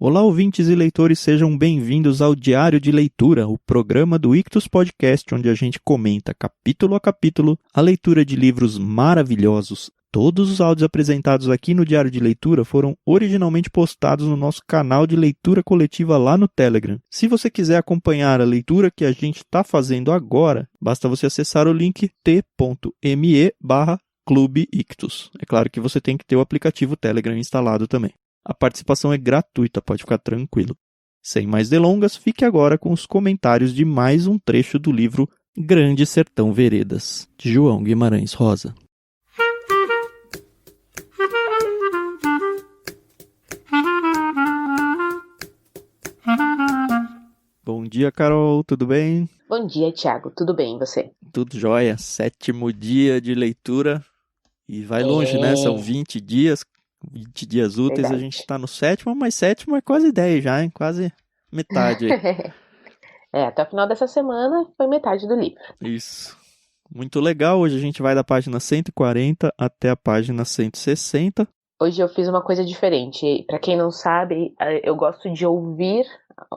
Olá, ouvintes e leitores, sejam bem-vindos ao Diário de Leitura, o programa do Ictus Podcast, onde a gente comenta capítulo a capítulo a leitura de livros maravilhosos. Todos os áudios apresentados aqui no Diário de Leitura foram originalmente postados no nosso canal de leitura coletiva lá no Telegram. Se você quiser acompanhar a leitura que a gente está fazendo agora, basta você acessar o link t.me/Clube Ictus. É claro que você tem que ter o aplicativo Telegram instalado também. A participação é gratuita, pode ficar tranquilo. Sem mais delongas, fique agora com os comentários de mais um trecho do livro Grande Sertão Veredas, de João Guimarães Rosa. Bom dia, Carol, tudo bem? Bom dia, Thiago. Tudo bem, e você? Tudo jóia. 7º dia de leitura e vai longe, né? São 20 dias úteis. Verdade. A gente está no 7º, mas 7º é quase 10 já, hein? Quase metade aí. Até o final dessa semana foi metade do livro. Isso. Muito legal. Hoje a gente vai da página 140 até a página 160. Hoje eu fiz uma coisa diferente. Para quem não sabe, eu gosto de ouvir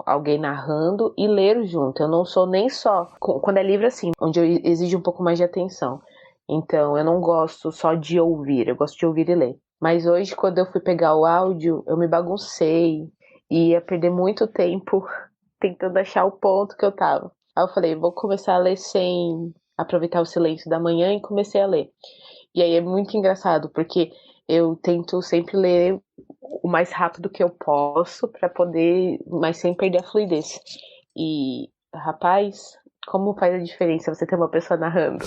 alguém narrando e ler junto. Eu não sou nem só... Quando é livro assim, onde eu exijo um pouco mais de atenção. Então, eu não gosto só de ouvir. Eu gosto de ouvir e ler. Mas hoje, quando eu fui pegar o áudio, eu me baguncei. E ia perder muito tempo tentando achar o ponto que eu tava. Aí eu falei, vou começar a ler sem aproveitar o silêncio da manhã e comecei a ler. E aí é muito engraçado, porque eu tento sempre ler o mais rápido que eu posso para poder, mas sem perder a fluidez. E, rapaz, como faz a diferença você ter uma pessoa narrando?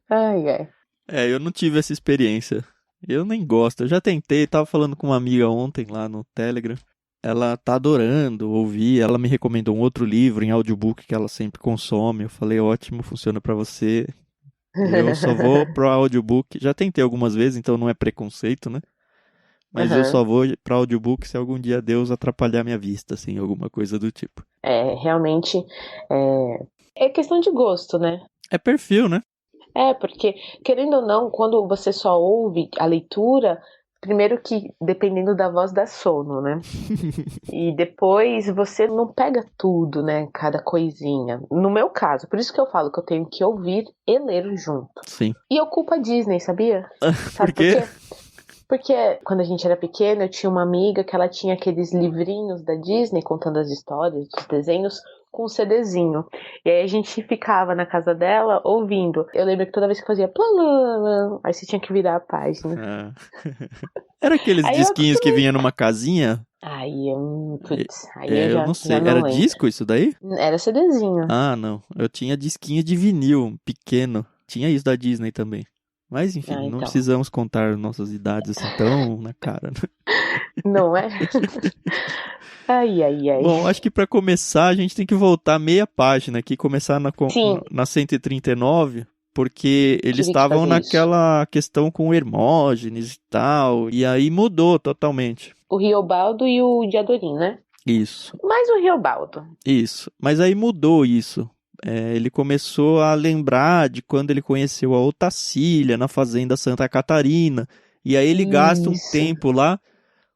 Ai. Eu não tive essa experiência. Eu nem gosto. Eu já tentei, tava falando com uma amiga ontem lá no Telegram. Ela tá adorando ouvir, ela me recomendou um outro livro em audiobook que ela sempre consome. Eu falei, ótimo, funciona pra você. Eu só vou pro audiobook. Já tentei algumas vezes, então não é preconceito, né? Mas eu só vou pra audiobook se algum dia Deus atrapalhar minha vista, assim, alguma coisa do tipo. Realmente é questão de gosto, né? É perfil, né? Porque, querendo ou não, quando você só ouve a leitura, primeiro que, dependendo da voz, dá sono, né? E depois você não pega tudo, né? Cada coisinha. No meu caso, por isso que eu falo que eu tenho que ouvir e ler junto. Sim. E eu culpo a Disney, sabia? Por quê? Porque quando a gente era pequeno, eu tinha uma amiga que ela tinha aqueles livrinhos da Disney contando as histórias, os desenhos, com um CDzinho. E aí a gente ficava na casa dela ouvindo. Eu lembro que toda vez que fazia plã, aí você tinha que virar a página. Era aqueles disquinhos que vinha numa casinha? Eu não sei. Já não Era lembro. Disco isso daí? Era CDzinho. Ah, não. Eu tinha disquinho de vinil, pequeno. Tinha isso da Disney também. Mas enfim, então. Não precisamos contar nossas idades assim tão na cara, né? Não é? Ai. Bom, acho que para começar a gente tem que voltar meia página aqui, começar na 139, porque eles estavam naquela questão com Hermógenes e tal, e aí mudou totalmente. O Riobaldo e o Diadorim, né? Isso. Mais o Riobaldo. Isso, mas aí mudou isso. Ele começou a lembrar de quando ele conheceu a Otacília na fazenda Santa Catarina, e aí ele gasta um tempo lá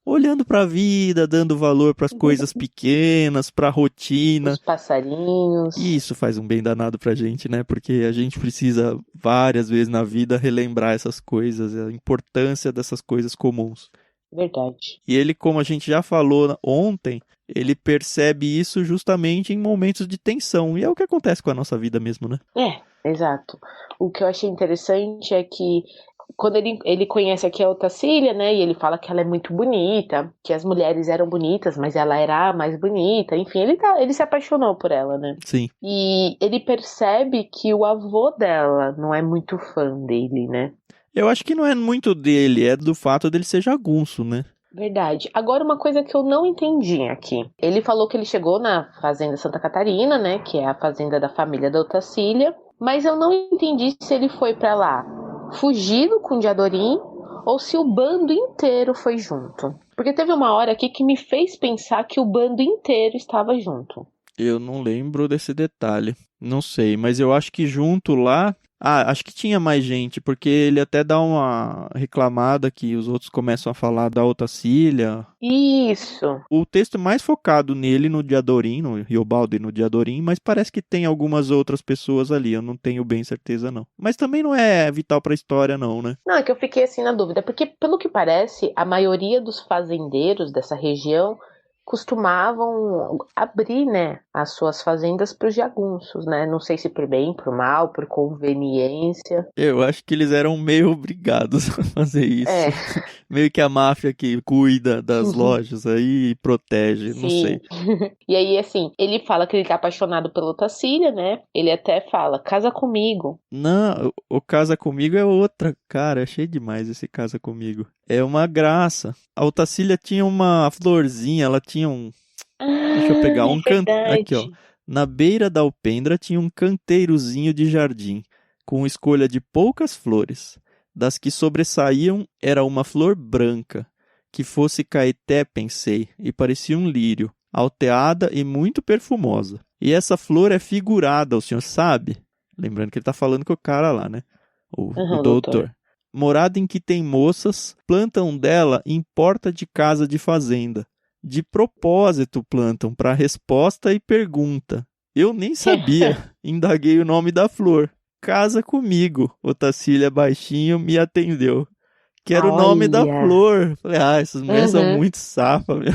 olhando para a vida, dando valor para as coisas pequenas, para a rotina. Os passarinhos. E isso faz um bem danado pra gente, né? Porque a gente precisa várias vezes na vida relembrar essas coisas, a importância dessas coisas comuns. Verdade. E ele, como a gente já falou ontem, ele percebe isso justamente em momentos de tensão. E é o que acontece com a nossa vida mesmo, né? Exato. O que eu achei interessante é que quando ele conhece aqui a Otacília, né, e ele fala que ela é muito bonita, que as mulheres eram bonitas, mas ela era a mais bonita, enfim, ele se apaixonou por ela, né? Sim. E ele percebe que o avô dela não é muito fã dele, né? Eu acho que não é muito dele, é do fato dele ser jagunço, né? Verdade. Agora, uma coisa que eu não entendi aqui. Ele falou que ele chegou na Fazenda Santa Catarina, né, que é a fazenda da família da Otacília, mas eu não entendi se ele foi pra lá fugido com o Diadorim ou se o bando inteiro foi junto. Porque teve uma hora aqui que me fez pensar que o bando inteiro estava junto. Eu não lembro desse detalhe. Não sei, mas eu acho que junto lá Ah, acho que tinha mais gente, porque ele até dá uma reclamada que os outros começam a falar da Otacília. Isso. O texto é mais focado nele, no Diadorim, no Riobaldo e no Diadorim, mas parece que tem algumas outras pessoas ali, eu não tenho bem certeza não. Mas também não é vital pra história não, né? Não, é que eu fiquei assim na dúvida, porque pelo que parece, a maioria dos fazendeiros dessa região costumavam abrir, né, as suas fazendas para os jagunços, né? Não sei se por bem, por mal, por conveniência. Eu acho que eles eram meio obrigados a fazer isso. É, Meio que a máfia que cuida das lojas aí e protege, não sim. sei. E aí, assim, ele fala que ele tá apaixonado pela Otacília, né? Ele até fala, casa comigo. Não, o Casa Comigo é outra. Cara, achei demais esse Casa Comigo. É uma graça. A Otacília tinha uma florzinha, ela tinha um. Deixa eu Ah, pegar é um can... Aqui, ó. verdade. Na beira da alpendra tinha um canteirozinho de jardim, com escolha de poucas flores. Das que sobressaíam era uma flor branca, que fosse caeté, pensei, e parecia um lírio, alteada e muito perfumosa. E essa flor é figurada, o senhor sabe? Lembrando que ele tá falando com o cara lá, né? O Aham, doutor. doutor. Morada em que tem moças, plantam dela em porta de casa de fazenda. De propósito plantam para resposta e pergunta. Eu nem sabia. Indaguei o nome da flor. Casa comigo. Otacília baixinho me atendeu. Quero o nome da Olha. flor. Falei, essas mulheres são Uhum. muito safas, meu.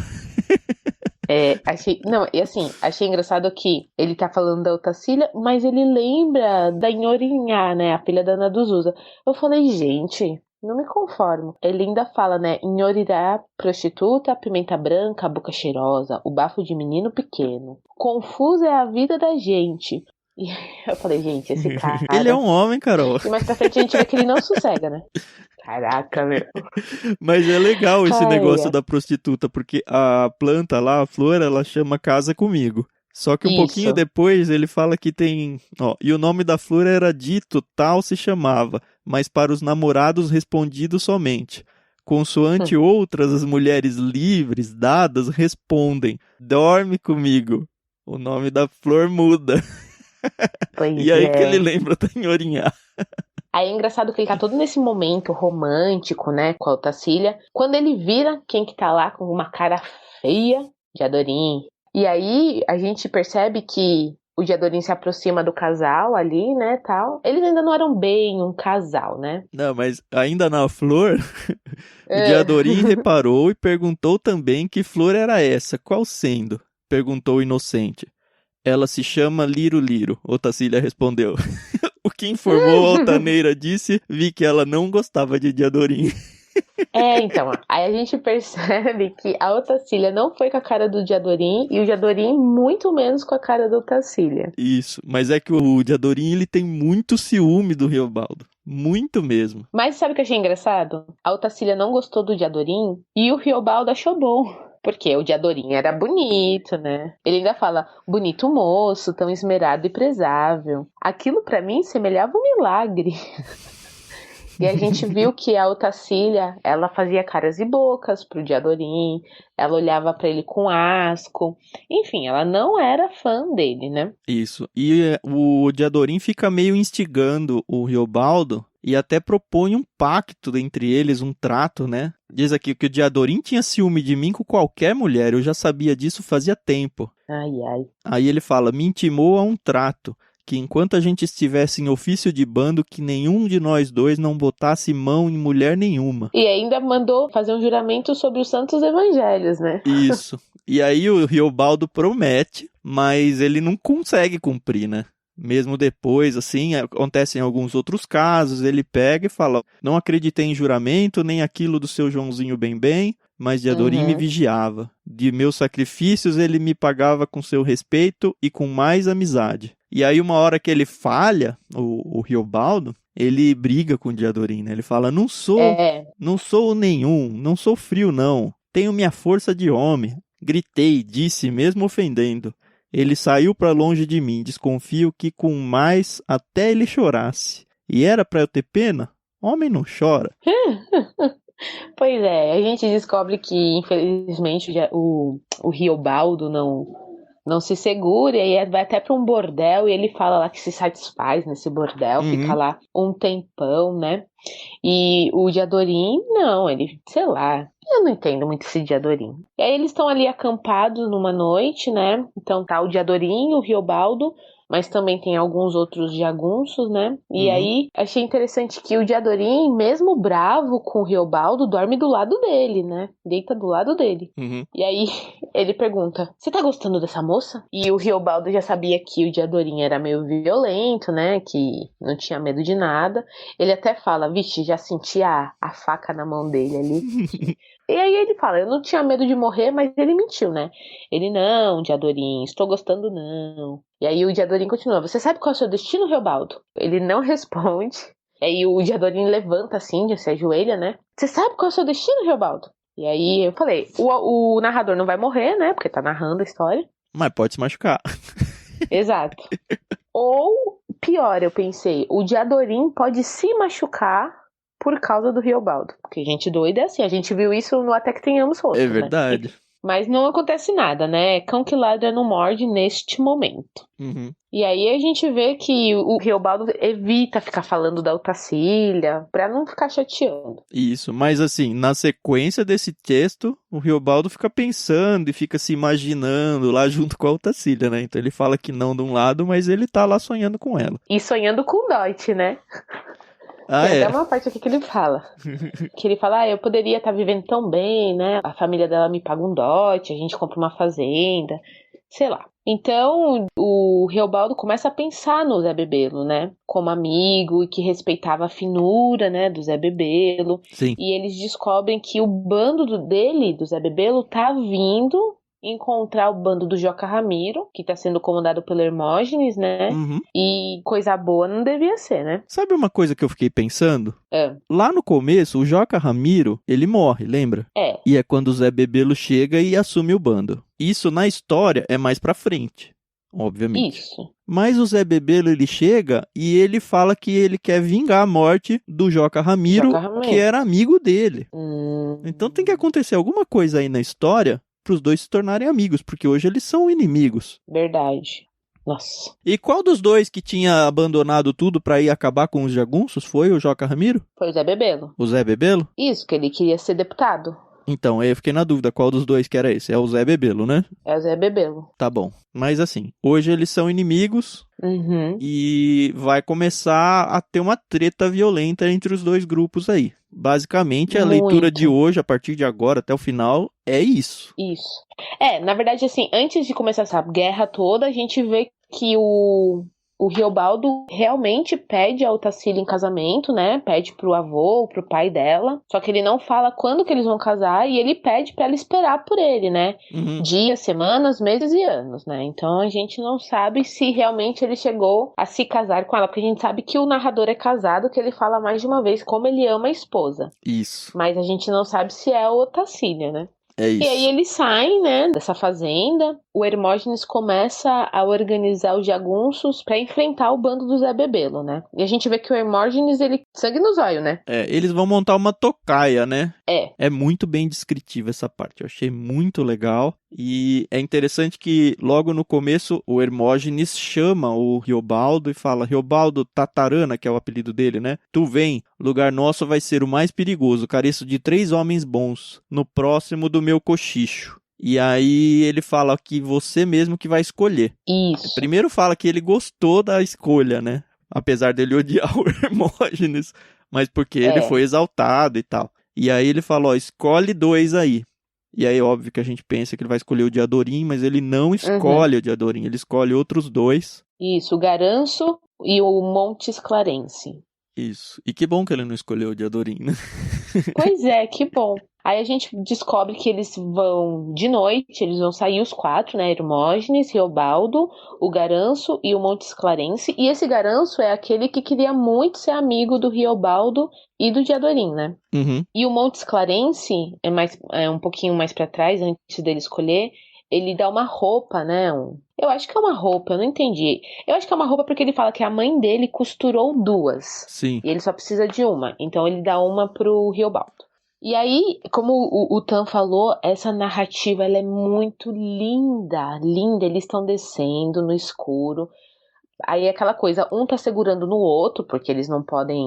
É, achei, não, e assim, achei engraçado que ele tá falando da Otacília, mas ele lembra da Nhorinhá, né, a filha da Ana dos Usa. Eu falei, gente, não me conformo. Ele ainda fala, né, Nhorirá, prostituta, pimenta branca, boca cheirosa, o bafo de menino pequeno. Confusa é a vida da gente. E eu falei, gente, esse Ele é cara. um homem, Carol. E mais pra frente a gente vê que ele não sossega, né? Caraca, meu. Mas é legal esse Ai, negócio ai. da prostituta, porque a planta lá, a flor, ela chama Casa Comigo. Só que um pouquinho Isso. depois ele fala que tem. Ó, e o nome da flor era dito, tal se chamava, mas para os namorados respondido somente. Consoante outras, as mulheres livres, dadas, respondem: dorme comigo. O nome da flor muda. E Pois aí que ele é. lembra da Nhorinhá. Aí é engraçado que ele tá todo nesse momento romântico, né, com a Otacília. Quando ele vira quem que tá lá com uma cara feia, Diadorim. E aí a gente percebe que o Diadorim se aproxima do casal ali, né, tal. Eles ainda não eram bem um casal, né? Não, mas ainda na flor, o É. Diadorim reparou e perguntou também que flor era essa, qual sendo? Perguntou o inocente. Ela se chama Liro Liro, Otacília respondeu. O que informou a altaneira disse, vi que ela não gostava de Diadorim. É, então, aí a gente percebe que a Otacília não foi com a cara do Diadorim e o Diadorim muito menos com a cara da Otacília. Isso, mas é que o Diadorim ele tem muito ciúme do Riobaldo, muito mesmo. Mas sabe o que eu achei engraçado? A Otacília não gostou do Diadorim e o Riobaldo achou bom. Porque o Diadorim era bonito, né? Ele ainda fala, bonito moço, tão esmerado e prezável. Aquilo pra mim semelhava um milagre. E a gente viu que a Otacília, ela fazia caras e bocas pro Diadorim, ela olhava pra ele com asco. Enfim, ela não era fã dele, né? Isso. E o Diadorim fica meio instigando o Riobaldo e até propõe um pacto entre eles, um trato, né? Diz aqui que o Diadorim tinha ciúme de mim com qualquer mulher, eu já sabia disso fazia tempo. Ai, ai. Aí ele fala, me intimou a um trato, que enquanto a gente estivesse em ofício de bando, que nenhum de nós dois não botasse mão em mulher nenhuma. E ainda mandou fazer um juramento sobre os santos evangelhos, né? Isso. E aí o Riobaldo promete, mas ele não consegue cumprir, né? Mesmo depois, assim, acontecem alguns outros casos, ele pega e fala, não acreditei em juramento, nem aquilo do seu Joãozinho bem, mas Diadorim me Uhum. vigiava. De meus sacrifícios ele me pagava com seu respeito e com mais amizade. E aí uma hora que ele falha, o Riobaldo, ele briga com o Diadorim, né? Ele fala, É, não sou nenhum, não sou frio não, tenho minha força de homem. Gritei, disse, mesmo ofendendo. Ele saiu para longe de mim, desconfio que com mais até ele chorasse. E era para eu ter pena? Homem não chora. pois é, a gente descobre que, infelizmente, o Riobaldo não se segura, e aí vai até pra um bordel, e ele fala lá que se satisfaz nesse bordel, fica lá um tempão, né? E o Diadorim, não, ele, sei lá, eu não entendo muito esse Diadorim. E aí eles estão ali acampados numa noite, né? Então tá o Diadorim, o Riobaldo, mas também tem alguns outros jagunços, né? E aí achei interessante que o Diadorim, mesmo bravo com o Riobaldo, dorme do lado dele, né? Deita do lado dele. E aí ele pergunta: você tá gostando dessa moça? E o Riobaldo já sabia que o Diadorim era meio violento, né? Que não tinha medo de nada. Ele até fala: vixe, já senti a faca na mão dele ali. E aí ele fala: eu não tinha medo de morrer, mas ele mentiu, né? Ele: não, Diadorim, estou gostando não. E aí o Diadorim continua: você sabe qual é o seu destino, Riobaldo? Ele não responde. E aí o Diadorim levanta assim, se ajoelha, né? Você sabe qual é o seu destino, Riobaldo? E aí eu falei: o narrador não vai morrer, né? Porque tá narrando a história. Mas pode se machucar. Exato. Ou, pior, eu pensei, o Diadorim pode se machucar por causa do Riobaldo. Porque gente doida é assim, a gente viu isso no Até Que Tenhamos Rosto, É verdade. Né? Mas não acontece nada, né? Cão que ladra não morde neste momento. E aí a gente vê que o Riobaldo evita ficar falando da Otacília pra não ficar chateando. Isso, mas assim, na sequência desse texto, o Riobaldo fica pensando e fica se imaginando lá junto com a Otacília, né? Então ele fala que não de um lado, mas ele tá lá sonhando com ela. E sonhando com o Dot, né? Tem até uma parte aqui que ele fala. Que ele fala: eu poderia estar vivendo tão bem, né? A família dela me paga um dote, a gente compra uma fazenda, sei lá. Então, o Reobaldo começa a pensar no Zé Bebelo, né? Como amigo e que respeitava a finura, né, do Zé Bebelo. Sim. E eles descobrem que o bando dele, do Zé Bebelo, tá vindo encontrar o bando do Joca Ramiro, que tá sendo comandado pelo Hermógenes, né? E coisa boa não devia ser, né? Sabe uma coisa que eu fiquei pensando? Lá no começo, o Joca Ramiro, ele morre, lembra? E é quando o Zé Bebelo chega e assume o bando. Isso na história é mais pra frente, obviamente. Isso. Mas o Zé Bebelo, ele chega e ele fala que ele quer vingar a morte do Joca Ramiro, que era amigo dele. Então tem que acontecer alguma coisa aí na história para os dois se tornarem amigos, porque hoje eles são inimigos. Verdade. Nossa. E qual dos dois que tinha abandonado tudo para ir acabar com os jagunços foi o Joca Ramiro? Foi o Zé Bebelo. O Zé Bebelo? Isso, que ele queria ser deputado. Então, aí eu fiquei na dúvida qual dos dois que era esse. É o Zé Bebelo, né? É o Zé Bebelo. Tá bom. Mas assim, hoje eles são inimigos e vai começar a ter uma treta violenta entre os dois grupos aí. Basicamente, a leitura de hoje, a partir de agora até o final, é isso. Isso. Na verdade, assim, antes de começar essa guerra toda, a gente vê que o Riobaldo realmente pede a Otacília em casamento, né? Pede pro avô, pro pai dela. Só que ele não fala quando que eles vão casar e ele pede pra ela esperar por ele, né? Dias, semanas, meses e anos, né? Então a gente não sabe se realmente ele chegou a se casar com ela, porque a gente sabe que o narrador é casado, que ele fala mais de uma vez como ele ama a esposa. Isso. Mas a gente não sabe se é a Otacília, né? É isso. E aí eles saem, né, dessa fazenda. O Hermógenes começa a organizar os jagunços pra enfrentar o bando do Zé Bebelo, né? E a gente vê que o Hermógenes, ele sangue nos olhos, né? Eles vão montar uma tocaia, né? É muito bem descritiva essa parte. Eu achei muito legal. E é interessante que logo no começo o Hermógenes chama o Riobaldo e fala: Riobaldo Tatarana, que é o apelido dele, né? Tu vem, lugar nosso vai ser o mais perigoso. Careço de 3 homens bons. No próximo do meu cochicho. E aí ele fala que você mesmo que vai escolher. Isso. Primeiro fala que ele gostou da escolha, né? Apesar dele odiar o Hermógenes, mas porque ele foi exaltado e tal. E aí ele fala: escolhe 2 aí. E aí, óbvio que a gente pensa que ele vai escolher o Diadorim, mas ele não escolhe o Diadorim, ele escolhe outros 2. Isso, o Garanço e o Montes Clarence. Isso. E que bom que ele não escolheu o Diadorim, né? Pois é, que bom. Aí a gente descobre que eles vão, de noite, eles vão sair os 4, né? Hermógenes, Riobaldo, o Garanço e o Montes Clarence. E esse Garanço é aquele que queria muito ser amigo do Riobaldo e do Diadorim, né? E o Montes Clarence, é um pouquinho mais pra trás, antes dele escolher, ele dá uma roupa, né? Eu acho que é uma roupa, eu não entendi. Eu acho que é uma roupa porque ele fala que a mãe dele costurou 2. Sim. E ele só precisa de uma. Então ele dá uma pro Riobaldo. E aí, como o Tan falou, essa narrativa ela é muito linda, linda. Eles estão descendo no escuro. Aí é aquela coisa, um tá segurando no outro, porque eles não podem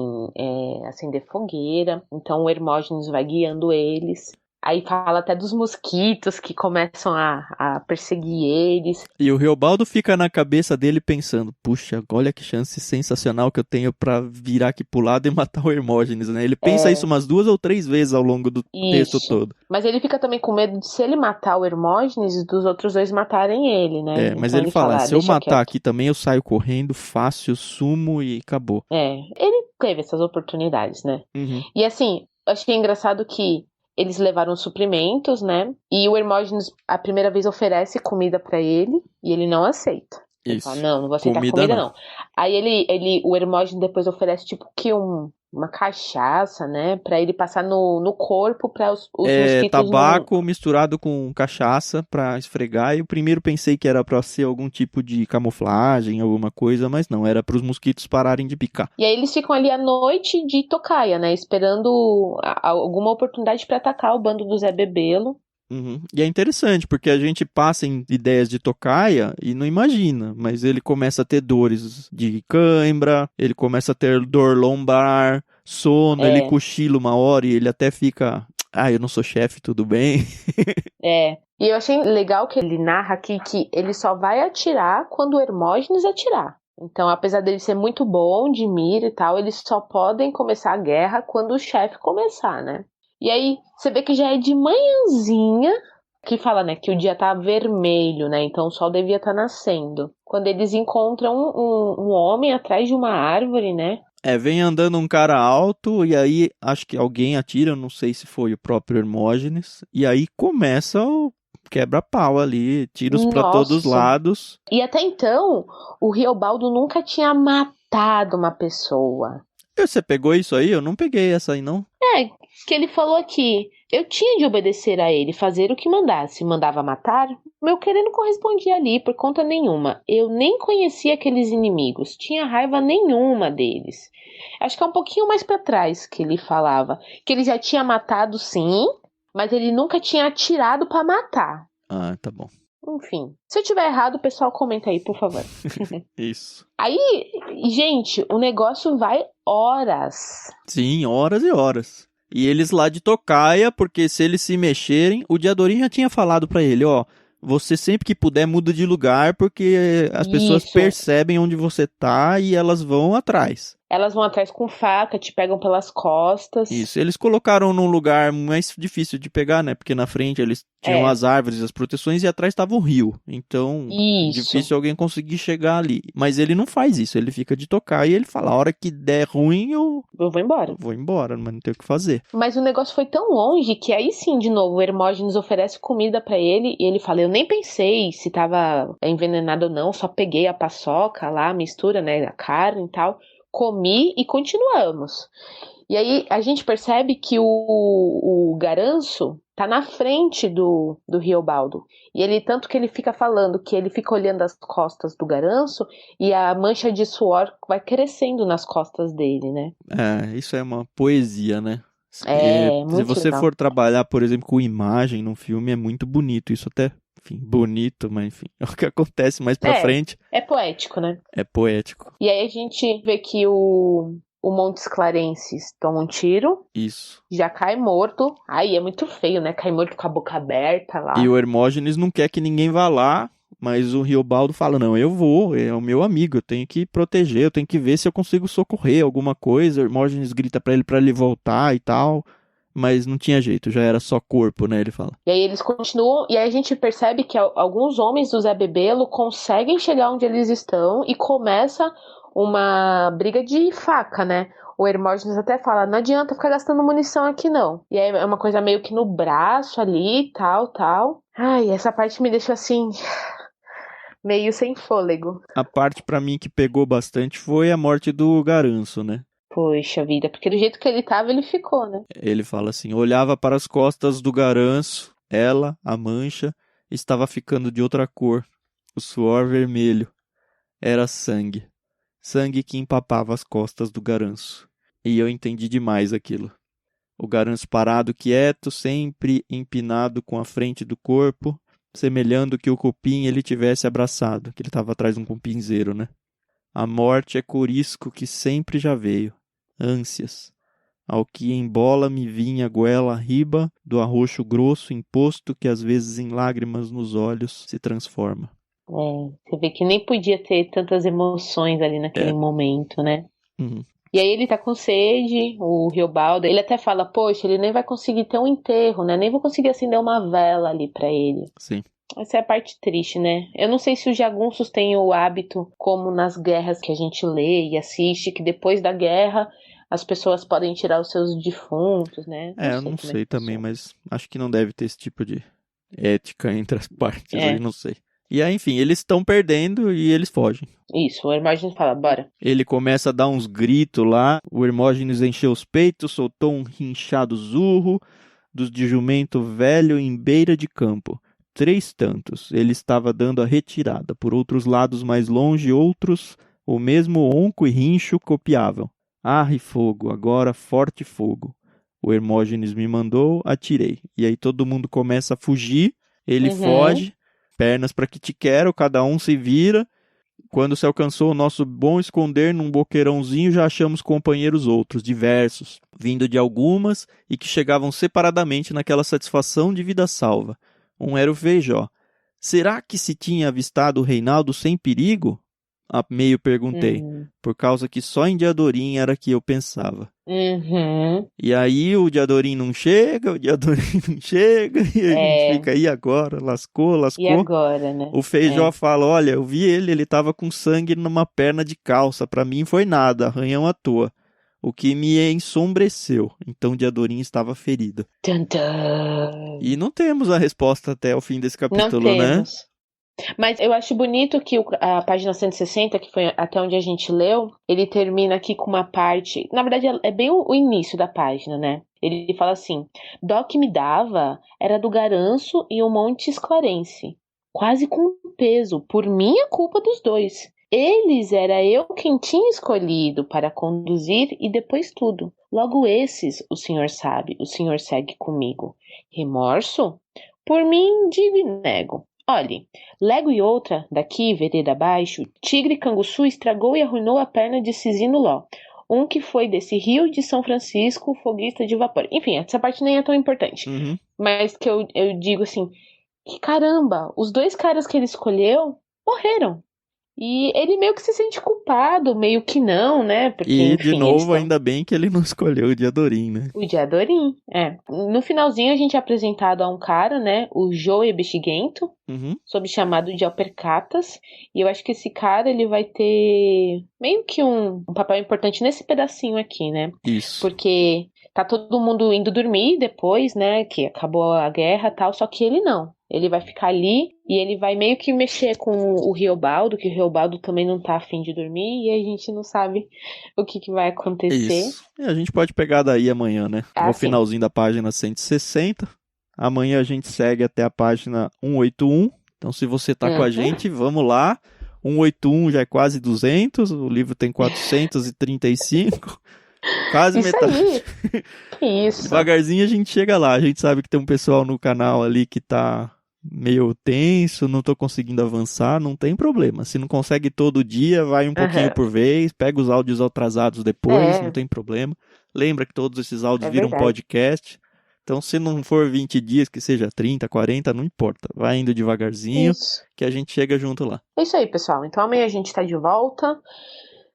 acender fogueira. Então o Hermógenes vai guiando eles. Aí fala até dos mosquitos que começam a perseguir eles. E o Riobaldo fica na cabeça dele pensando, puxa, olha que chance sensacional que eu tenho pra virar aqui pro lado e matar o Hermógenes, né? Ele pensa isso umas 2 ou 3 vezes ao longo do texto Isso. todo. Mas ele fica também com medo de se ele matar o Hermógenes, dos outros dois matarem ele, né? Mas Então ele ele fala, fala, se eu deixa matar quieto. aqui também, eu saio correndo, fácil, sumo e acabou. Ele teve essas oportunidades, né? Uhum. E assim, achei engraçado que eles levaram suprimentos, né? E o Hermógenes, a primeira vez, oferece comida pra ele e ele não aceita. Ele fala, Isso. não vou aceitar comida não. Aí o Hermógenes depois oferece tipo que uma cachaça, né? Pra ele passar no corpo pra os mosquitos não... Tabaco misturado com cachaça pra esfregar. E o primeiro pensei que era pra ser algum tipo de camuflagem, alguma coisa, mas não, era pros mosquitos pararem de picar. E aí eles ficam ali à noite de tocaia, né? Esperando alguma oportunidade pra atacar o bando do Zé Bebelo. Uhum. E é interessante, porque a gente passa em ideias de tocaia e não imagina, mas ele começa a ter dores de cãibra, ele começa a ter dor lombar, sono, ele cochila uma hora e ele até fica, eu não sou chefe, tudo bem. E eu achei legal que ele narra aqui que ele só vai atirar quando o Hermógenes atirar. Então, apesar dele ser muito bom de mira e tal, eles só podem começar a guerra quando o chefe começar, né? E aí, você vê que já é de manhãzinha, que fala, né, que o dia tá vermelho, né? Então o sol devia estar nascendo. Quando eles encontram um homem atrás de uma árvore, né? Vem andando um cara alto e aí acho que alguém atira, não sei se foi o próprio Hermógenes, e aí começa o quebra-pau ali, tiros pra todos os Nossa. lados. E até então, o Riobaldo nunca tinha matado uma pessoa. Você pegou isso aí? Eu não peguei essa aí, não. Que ele falou aqui, eu tinha de obedecer a ele, fazer o que mandasse. Mandava matar, meu querer não correspondia ali por conta nenhuma. Eu nem conhecia aqueles inimigos, tinha raiva nenhuma deles. Acho que é um pouquinho mais pra trás que ele falava, que ele já tinha matado sim, mas ele nunca tinha atirado pra matar. Ah, tá bom. Enfim, se eu tiver errado, o pessoal comenta aí, por favor. Isso. Aí, gente, o negócio vai horas. Sim, horas e horas. E eles lá de tocaia, porque se eles se mexerem, o Diadorim já tinha falado pra ele, ó, você sempre que puder muda de lugar, porque as pessoas percebem onde você tá e elas vão atrás. Elas vão atrás com faca, te pegam pelas costas. Isso, eles colocaram num lugar mais difícil de pegar, né? Porque na frente eles tinham as árvores, as proteções e atrás estava o rio. Então, difícil alguém conseguir chegar ali. Mas ele não faz isso, ele fica de tocar e ele fala, a hora que der ruim, eu vou embora. Vou embora, mas não tem o que fazer. Mas o negócio foi tão longe que aí sim, de novo, o Hermógenes oferece comida pra ele e ele fala, eu nem pensei se tava envenenado ou não, só peguei a paçoca lá, a mistura, né, a carne e tal. Comi e continuamos. E aí a gente percebe que o Garanço tá na frente do Riobaldo. E ele, tanto que ele fica falando que ele fica olhando as costas do Garanço e a mancha de suor vai crescendo nas costas dele, né? Isso é uma poesia, né? Muito se você legal. for trabalhar, por exemplo, com imagem num filme, é muito bonito. Isso até, enfim, bonito, mas enfim, é o que acontece mais pra frente. É poético, né? É poético. E aí a gente vê que o Montes Clarenses toma um tiro. Isso. Já cai morto. Aí é muito feio, né? Cai morto com a boca aberta lá. E o Hermógenes não quer que ninguém vá lá, mas o Riobaldo fala, não, eu vou, é o meu amigo, eu tenho que proteger, eu tenho que ver se eu consigo socorrer alguma coisa. O Hermógenes grita pra ele voltar e tal. Mas não tinha jeito, já era só corpo, né? Ele fala. E aí eles continuam, e aí a gente percebe que alguns homens do Zé Bebelo conseguem chegar onde eles estão e começa uma briga de faca, né? O Hermógenes até fala, não adianta ficar gastando munição aqui não. E aí é uma coisa meio que no braço ali, tal. Ai, essa parte me deixa assim, meio sem fôlego. A parte pra mim que pegou bastante foi a morte do Garanço, né? Poxa vida, porque do jeito que ele tava, ele ficou, né? Ele fala assim, olhava para as costas do Garanço, ela, a mancha, estava ficando de outra cor, o suor vermelho. Era sangue. Sangue que empapava as costas do Garanço. E eu entendi demais aquilo. O garanço parado quieto, sempre empinado com a frente do corpo, semelhando que o cupim ele tivesse abraçado, que ele estava atrás de um cupinzeiro, né? A morte é corisco que sempre já veio, ânsias, ao que embola me vinha goela riba do arroxo grosso imposto que às vezes em lágrimas nos olhos se transforma. Você vê que nem podia ter tantas emoções ali naquele momento, né? Uhum. E aí ele tá com sede, o Riobaldo, ele até fala, poxa, ele nem vai conseguir ter um enterro, né? Nem vou conseguir acender uma vela ali pra ele. Sim. Essa é a parte triste, né? Eu não sei se os jagunços têm o hábito, como nas guerras que a gente lê e assiste, que depois da guerra as pessoas podem tirar os seus defuntos, né? Eu não sei também, mas acho que não deve ter esse tipo de ética entre as partes aí, não sei. E aí, enfim, eles estão perdendo e eles fogem. Isso, o Hermógenes fala, bora. Ele começa a dar uns gritos lá, o Hermógenes encheu os peitos, soltou um rinchado zurro dos de jumento velho em beira de campo. 3 tantos, ele estava dando a retirada. Por outros lados mais longe, outros, o mesmo onco e rincho copiavam. Arre fogo, agora forte fogo. O Hermógenes me mandou, atirei. E aí todo mundo começa a fugir, ele foge, pernas para que te quero, cada um se vira. Quando se alcançou o nosso bom esconder num boqueirãozinho, já achamos companheiros outros, diversos, vindo de algumas e que chegavam separadamente naquela satisfação de vida salva. Um era o Feijó. Será que se tinha avistado o Reinaldo sem perigo? A meio perguntei, por causa que só em Diadorim era que eu pensava. E aí o Diadorim não chega, e a gente fica, e agora? Lascou. E agora, né? O Feijó fala, olha, eu vi ele tava com sangue numa perna de calça, pra mim foi nada, arranhão à toa. O que me ensombreceu, então Diadorim estava ferido. E não temos a resposta até o fim desse capítulo, não né? temos. Mas eu acho bonito que a página 160, que foi até onde a gente leu, ele termina aqui com uma parte... Na verdade, é bem o início da página, né? Ele fala assim, dó que me dava era do Garanço e o Monte Esclarense. Quase com peso, por minha culpa dos dois. Eles era eu quem tinha escolhido para conduzir e depois tudo. Logo esses, o senhor sabe, o senhor segue comigo. Remorso? Por mim, digo e nego. Olhe, lego e outra, daqui, vereda abaixo, tigre canguçu estragou e arruinou a perna de Cisino Ló. Um que foi desse Rio de São Francisco, foguista de vapor. Enfim, essa parte nem é tão importante. Mas que eu digo assim, que caramba, os 2 caras que ele escolheu morreram. E ele meio que se sente culpado, meio que não, né? Porque, enfim, de novo, ainda bem que ele não escolheu o Diadorim, né? O Diadorim, No finalzinho a gente é apresentado a um cara, né? O Joe Bexiguento, sob chamado de Alpercatas. E eu acho que esse cara, ele vai ter meio que um papel importante nesse pedacinho aqui, né? Isso. Porque tá todo mundo indo dormir depois, né? Que acabou a guerra e tal, só que ele não. Ele vai ficar ali e ele vai meio que mexer com o Riobaldo, que o Riobaldo também não tá afim de dormir, e a gente não sabe o que vai acontecer. Isso. E a gente pode pegar daí amanhã, né? No finalzinho da página 160. Amanhã a gente segue até a página 181. Então, se você tá com a gente, vamos lá. 181 já é quase 200. O livro tem 435. Quase isso metade. Aí. Isso. Devagarzinho a gente chega lá. A gente sabe que tem um pessoal no canal ali que tá meio tenso, não tô conseguindo avançar, não tem problema. Se não consegue todo dia, vai um pouquinho por vez, pega os áudios atrasados depois, não tem problema. Lembra que todos esses áudios viram podcast. Então, se não for 20 dias, que seja 30, 40, não importa. Vai indo devagarzinho, que a gente chega junto lá. É isso aí, pessoal. Então, amanhã a gente tá de volta.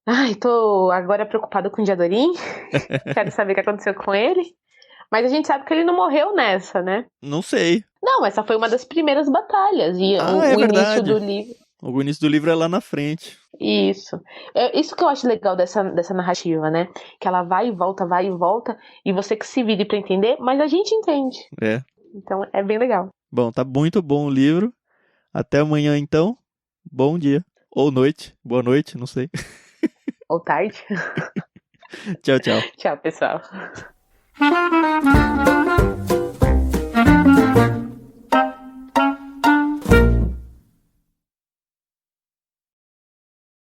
Ai, tô agora preocupada com o Diadorim. Quero saber o que aconteceu com ele. Mas a gente sabe que ele não morreu nessa, né? Não sei. Não, essa foi uma das primeiras batalhas. E o início do livro... O início do livro é lá na frente. Isso. Isso que eu acho legal dessa narrativa, né? Que ela vai e volta, e você que se vire pra entender, mas a gente entende. Então é bem legal. Bom, tá muito bom o livro. Até amanhã, então. Bom dia. Ou noite. Boa noite, não sei. Ou tarde. Tchau, tchau. Tchau, pessoal.